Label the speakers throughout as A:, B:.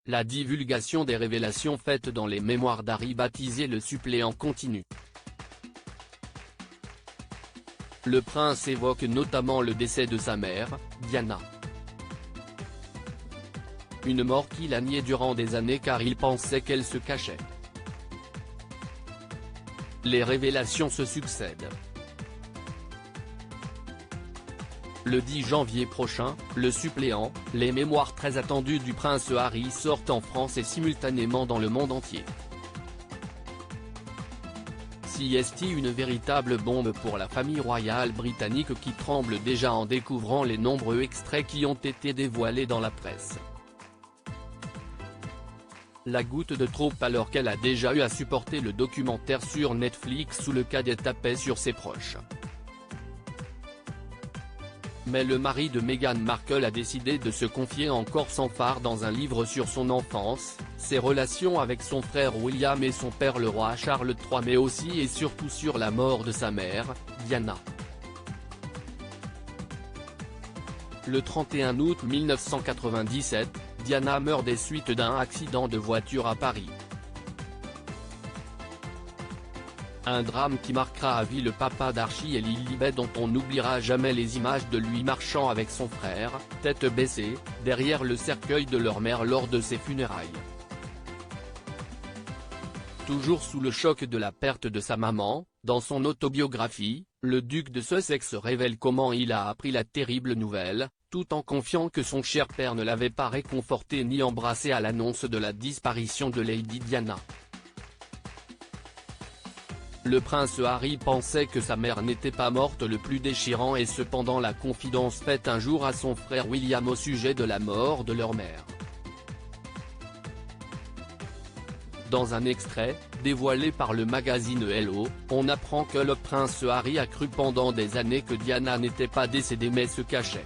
A: la divulgation des révélations faites dans les mémoires d'Harry baptisées Le Suppléant continue. Le prince évoque notamment le décès de sa mère, Diana. Une mort qu'il a niée durant des années car il pensait qu'elle se cachait. Les révélations se succèdent. Le 10 janvier prochain, Le Suppléant, les mémoires très attendues du prince Harry sortent en France et simultanément dans le monde entier. C'est une véritable bombe pour la famille royale britannique qui tremble déjà en découvrant les nombreux extraits qui ont été dévoilés dans la presse. La goutte de trop alors qu'elle a déjà eu à supporter le documentaire sur Netflix où le cadet tapait sur ses proches. Mais le mari de Meghan Markle a décidé de se confier encore sans phare dans un livre sur son enfance, ses relations avec son frère William et son père le roi Charles III mais aussi et surtout sur la mort de sa mère, Diana. Le 31 août 1997, Diana meurt des suites d'un accident de voiture à Paris. Un drame qui marquera à vie le papa d'Archie et Lilibet dont on n'oubliera jamais les images de lui marchant avec son frère, tête baissée, derrière le cercueil de leur mère lors de ses funérailles. Toujours sous le choc de la perte de sa maman, dans son autobiographie, le duc de Sussex révèle comment il a appris la terrible nouvelle, tout en confiant que son cher père ne l'avait pas réconforté ni embrassé à l'annonce de la disparition de Lady Diana. Le prince Harry pensait que sa mère n'était pas morte. Le plus déchirant est cependant la confidence faite un jour à son frère William au sujet de la mort de leur mère. Dans un extrait, dévoilé par le magazine Hello, on apprend que le prince Harry a cru pendant des années que Diana n'était pas décédée mais se cachait.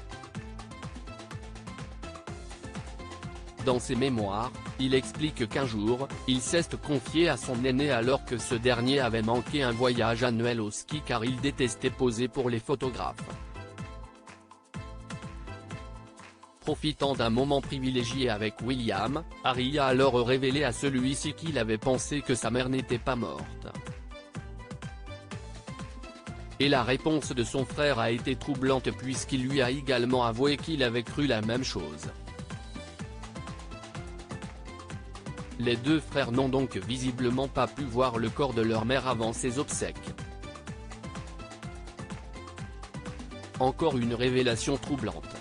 A: Dans ses mémoires, il explique qu'un jour, il s'est confié à son aîné alors que ce dernier avait manqué un voyage annuel au ski car il détestait poser pour les photographes. Profitant d'un moment privilégié avec William, Harry a alors révélé à celui-ci qu'il avait pensé que sa mère n'était pas morte. Et la réponse de son frère a été troublante puisqu'il lui a également avoué qu'il avait cru la même chose. Les deux frères n'ont donc visiblement pas pu voir le corps de leur mère avant ses obsèques. Encore une révélation troublante.